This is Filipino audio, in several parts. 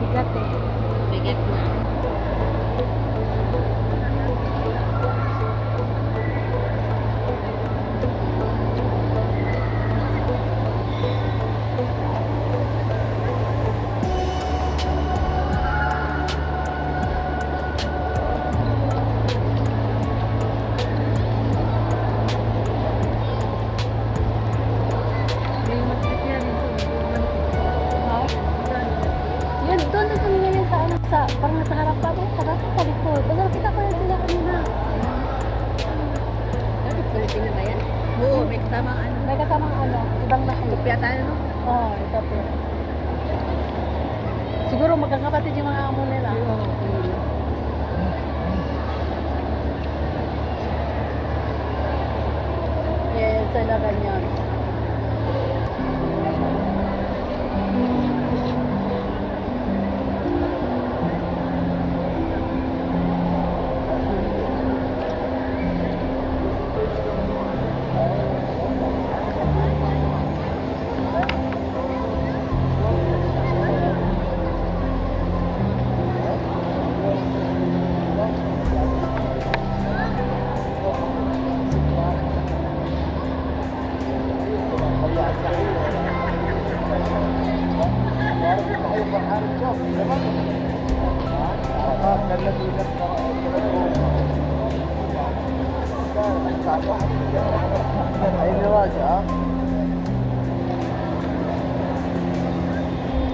Bigat eh. Bigat na. May matikit yan. Ha? Yan, doon na tumingin yan sa ano, parang nasa harap pa mo, sa likod. Baga nakita ko yan sila kanina. Dapat Pilipina ba yan? Oo, may kasamang ano. May kasamang ano, ibang lahi. Kupya tayo, no? Oo, ito po. Siguro magkakapatid yung mga amo nila. Yes, sila ganyan.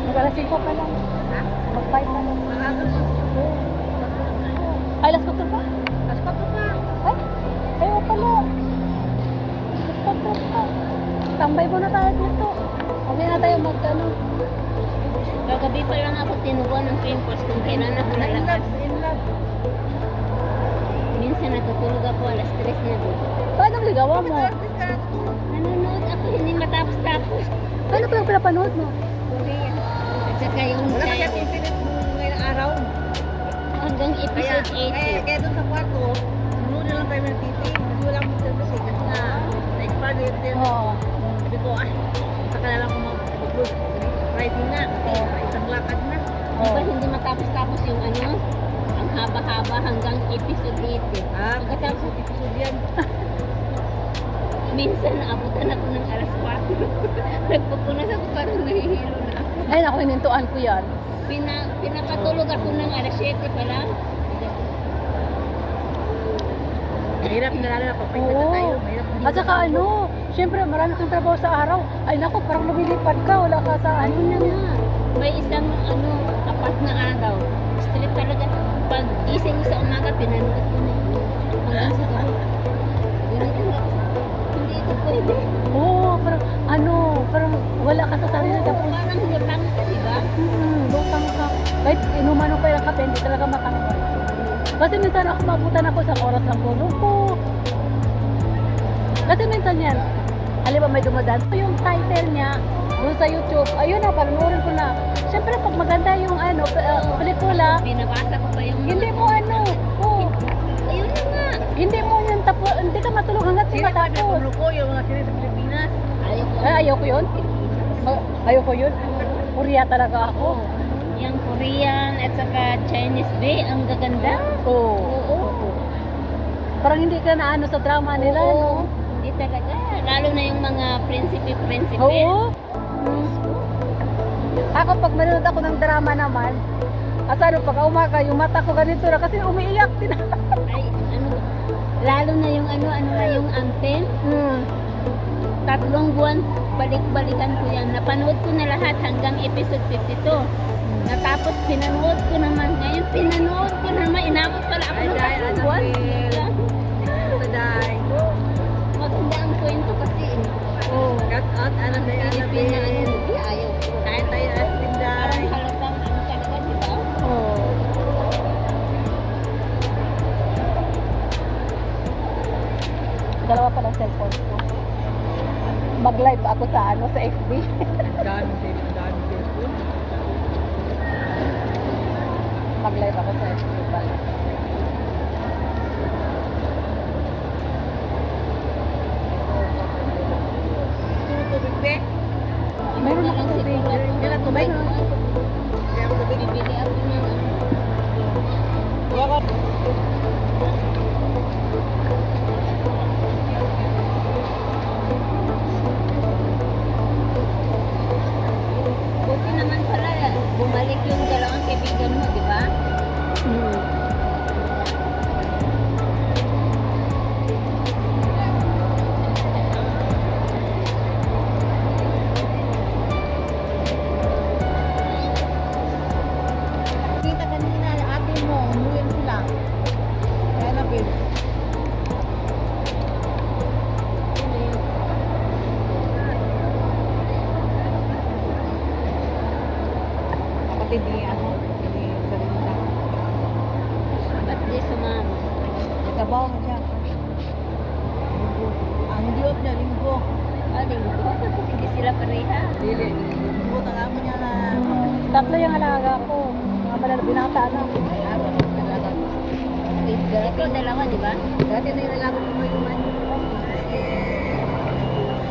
Mag-alas 5 pa lang. Ha? Mag-5 pa lang. Maaga mo. Ay, last quarter pa? Tapos pa po pa. Ay, ayaw pala. Last quarter pa. Tambay muna tayo dito. Huwag na tayo mag-ano. Kagabi pa lang ako tinubuan ng pimples kung kailan ako lalabas. In love. Minsan natutulog ako alas 3 na doon. Paano gagawa mo? Nanonood ako, hindi matapos-tapos. Ano pa yung pinapanood mo? Korea. At saka yung Wala kasi China. ang internet mo ngayong araw. Hanggang Kaya, episode 80. kaya doon sa kwarto, nanonood na lang tayo ng TV. Kasi wala akong service eh. Kasi nga, na-expire yung internet. Oo. Sabi ko, saka na lang ako mag-upload. Friday na. Isang lakad na. Di ba hindi matapos-tapos yung ano? Ang haba-haba hanggang episode 80. Pagkatapos ng episode yan. Minsan naabutan ako ng alas 4. Nagpupunas ako parang nahihilo na ako. Ay, naku, hinintuan ko yan. Pinapatulog ako ng alas 7 pa lang. Mahirap na lalo na papahinga na tayo. Mahirap At saka ano, syempre marami kang trabaho sa araw. Ay naku, parang lumilipad ka, wala ka sa ano. Ano na nga, may isang ano, apat na araw. Straight talaga. Pag gising sa umaga, pinanood ko na yun. Hanggang sa gabi. Ganito nga. Hindi ito pwede. Oo, parang ano, parang wala ka sa sarili. Tapos, Parang lutang ka, di ba? lutang ka. Kahit inuman ko yung kape, hindi talaga makakapag. Kasi minsan ako mabutan ako sa oras ng tulog ko. Kasi minsan yan, alam ba may dumadance. Yung title niya, doon sa YouTube, ayun na, panoorin ko na. Siyempre, pag maganda yung ano, pelikula, Binabasa ko pa yung... hindi mo ano, Ayun na nga. hindi mo yun tapos, hindi ka matulog hanggat di Sino sa matapos. Pilipinas ko, yung mga sino sa Pilipinas. Ayaw ko. Ay, ayaw ko yun. Ayaw ko yun. Korea talaga ako. Yung Korean at saka Chinese bay, ang gaganda. Oo. Oo. Parang hindi ka na ano sa drama nila, Oo. no? Hindi talaga. Lalo na yung mga prinsipe-prinsipe. Oo. Ako pag nanonood ako ng drama naman, asano pag umaga, yung mata ko ganito na kasi umiiyak din. Ay, ano, lalo na yung ano na yung anthem. 3 buwan, balik-balikan ko yan. Napanood ko na lahat hanggang episode 52. Natapos, pinanood ko naman. Ngayon, pinanood ko naman. Inabot pala ako Ay, ng dahil 3 buwan. Annabelle. Taday. Maganda ang kwento kasi. Cut out, ano na yan, Pilipina, ano, Annabelle. hindi ayaw ko. Kain tayo na Parang Tinday. halatang ano talaga, di ba? Oo. Dalawa pa lang cellphone ko. Mag-live ako sa ano, sa FB. Ang dami din, ang dami din. Mag-live ako sa FB pala. Tubig, be. Meron Ito na akong lang tubig. siguro. Hindi na tubig. Meron. Kaya ako tubig. Bibili Buti naman pala, bumalik yung dalawang kaibigan mo, di ba? Hmm. Kita kanina, ate mo, umuwi sila. Kaya na, babe. Kapatid ni ano, ni Sarinda. Ba't di sumama? Nagtabaho na siya. Linggo. Ang diot niya, linggo. Linggo. Hindi sila pareha. Dili. Linggo, tangaman niya na. Tatlo yung alaga ko. Mga binata na. Ay, araw, talaga. Ikaw dalawa, di ba? Dati na ilalaro ko yung ano.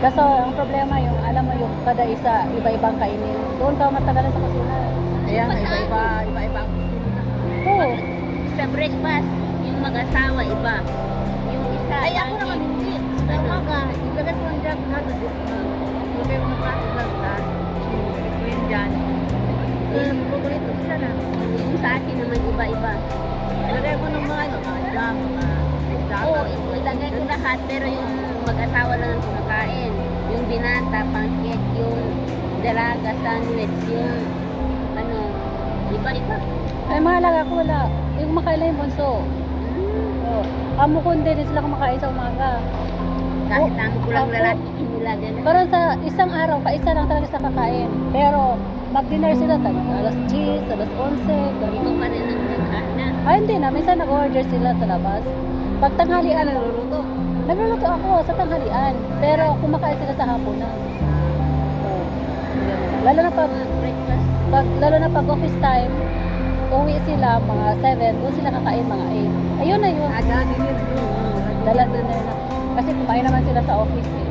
Kaso ang problema yung, alam mo yung kada isa, iba-ibang kainin. Doon ka matagalan sa kusina. Ayan, iba-iba ang gusto nila. Oo. Sa breakfast, yung mag-asawa, iba. Yung isa, Ay, ako naman hindi. Sa umaga, ilagay ko ang dyan na. Ilagay ko ng plato lang na. Ilagay ko yun dyan. Paborito sila na. Yung sa akin naman, iba-iba. Ilagay ko ng mga jam, mga Oo, ilagay ko lahat, pero yung mag-asawa lang ang kumakain. Yung binata, pancake, yung dalaga, sandwich, yung ano, iba-iba. Ay, mga alaga ko wala. Yung kumakain lang yung bunso. Oo. Amo ko hindi din sila kumakain sa umaga. Kahit amo ko lang Ako. lalaki, inilaga na. Pero sa isang araw, pa-isa lang talaga sa kakain. Pero mag-dinner sila alas 10, alas 11. ganun. Ikaw pa rin ang nagkana. Ay, hindi na. Minsan nag-order sila sa labas. Pag tanghalian, naluluto. nagluluto ako sa tanghalian. Pero kumakain sila sa hapunan. Oo. Lalo na lalo na pag office time, uwi sila mga 7, doon sila kakain mga 8. Ayun na yun. Aga, dinner doon. Dala dinner na. Kasi kumain naman sila sa office eh.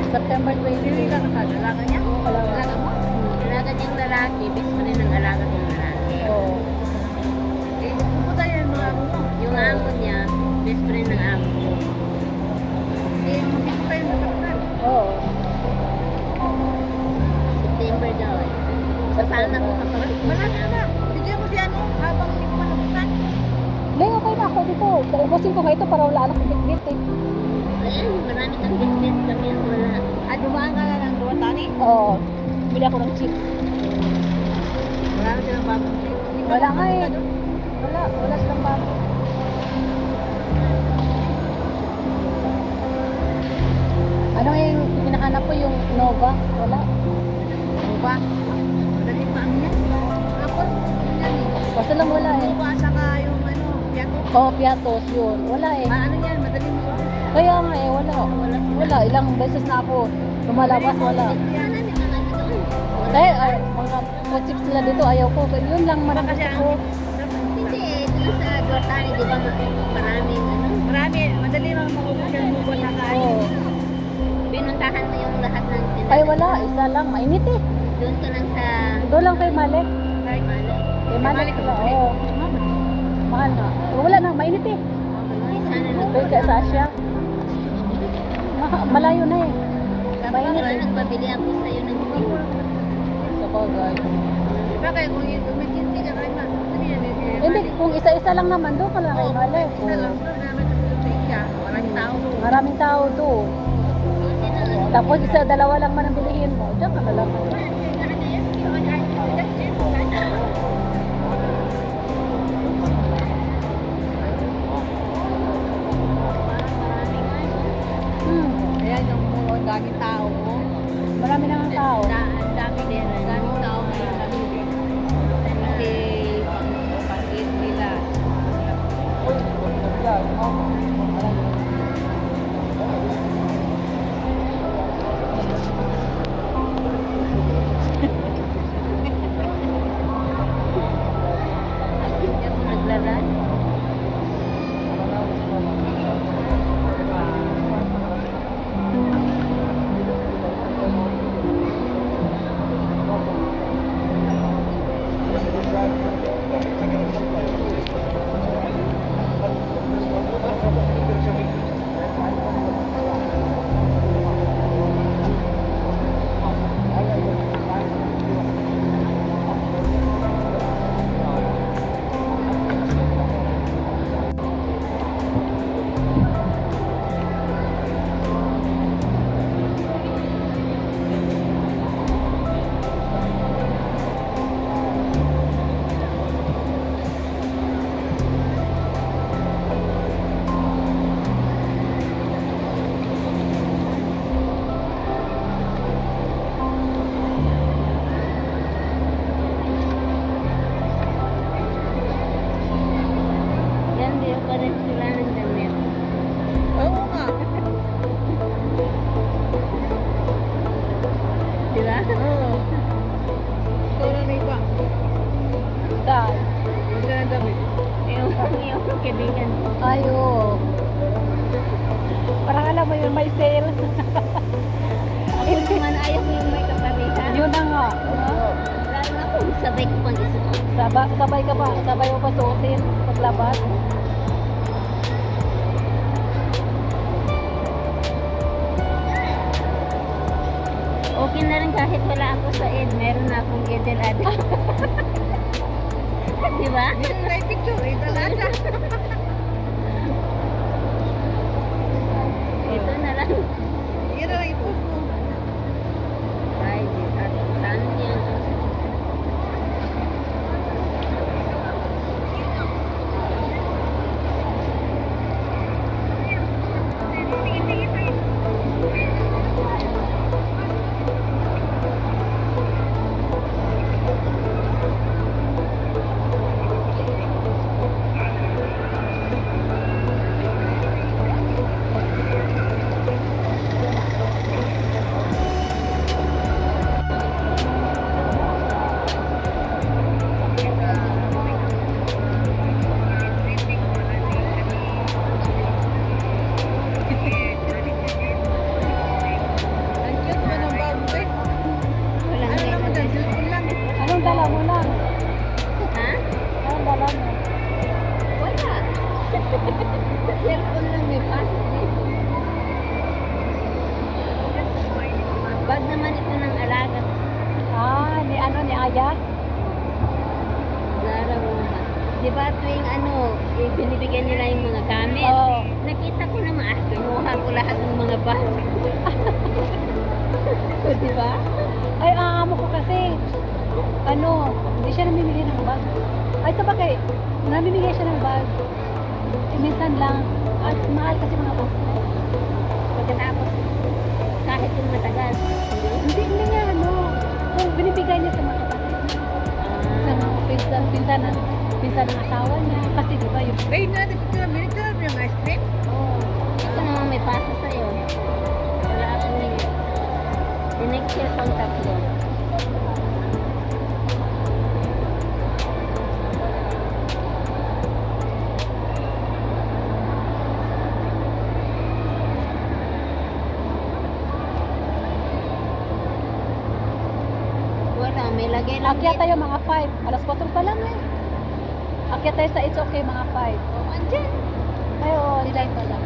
September Hindi 20. ka nakadalaga niya. Alaga mo? Alaga niyang lalaki, best mo rin ang alaga ng lalaki. Oo. Eh, pupunta yan mga amo mo. Yung amo niya, best friend ng amo ko. Eh, mag-isa pa yung nasaktan. Oo. September daw eh. Sasana ko kapag Malaki na. Bigyan mo si ano, habang hindi ko manabukan. Leng, okay na ako dito. Paubusin ko nga ito para wala anak bit-bit eh. ayan, marami kang bitbit kami ang wala. At dumaan ka na ng duwan tani. Oo. Bili ako ng chips. Marami silang bagong trip. Hindi ka Wala nga makapunta eh. doon. Wala silang bago. Ano yung hinahanap ko yung Nova? Wala. Ano ba? Madaling pa ano yan. Apple, yan eh. Basta lang wala eh. Ano ba, saka yung ano, piato. Oh, Piatos yun. Wala eh. Ano yan, madaling mo. Kaya nga eh, wala. Wala. Ilang beses na ako lumalabas, wala. Sana may mga ano doon. Kaya ay, mga chips nila dito, ayaw ko. Yun lang man ang Kasi gusto ang ko. Hindi eh, doon sa Duartani, di ba maraming ano. marami, madali lang makubos yung buwan na kain. Oo. Pinuntahan mo yung lahat ng tindahan. Ay wala, isa lang. Mainit eh. Doon ka lang sa Doon lang kay Malek. Kahit Malo. Kay Malek ka sila, oo. Mahal na. Wala na, mainit eh. Ay, sana Doon ka sa Asia. Malayo na eh. Mainit eh. nagpabili ako sa'yo ng picture. Sa bagay. Diba kayo kung yung emergency ka kayo ma? Ano yan eh? Hindi, kung isa-isa lang naman, doon ka lang kay Malek. Isa lang Oo. doon namin sa Asia. Maraming tao doon. Maraming tao doon. Tapos isa, dalawa lang man ang bilihin mo. Diyan ka na lang. Ayan yung mga daming tao. Oh. Marami nang tao. Ang dami din. Ang daming tao ngayon. Dami din. Kasi pag-eat nila. Hindi ako naglalan. Ay, oo. Parang alam mo yun, may sale. Ako naman ayaw ko yung may kaparihan. Yun na nga. Lalo na kung sabay ko pang isuot. Sabay ka ba? Sabay mo pa suotin paglabas? Okay na rin kahit wala ako sa Ed, meron na akong Edel Ada. Di ba? Hindi mo na picture, eh, talaga. Ito na lang. Yan na lang i-post mo. Ay, saan yan? Ang cute mo ng bag mo, eh. Walang Ano naman gaya. dyan? Cellphone lang. Anong dala mo lang? Ha? Anong dala mo? Wala. Cellphone lang may pasok dito. Bag naman ito ng alaga. Ah, ni Aya? Zara Roma. Di ba tuwing binibigyan nila yung mga gamit? Oo. Nakita ko naman, kinuha ko lahat ng mga bag. So, di ba? Ay, amo ko kasi, hindi siya namimili ng bag. Ay, sabagay, namimigay siya ng bag. Eh, minsan lang. At mahal kasi mga bag. Pagkatapos, kahit yung matagal. Hindi nga, kung binibigay niya sa mga kapatid. Sa mga pinsan ng asawa niya. Kasi di ba yung, Babe, na natin picture. Binigyan mo yung ice cream? Ito naman may pasa sa'yo. Wala akong in-excel pang tatlo. Wala, may lagay lang akyat tayo mga 5. Alas 4 pa lang eh. Akyat tayo sa It's Okay mga 5. Oh, andyan. Ay, oo, nilay pa lang.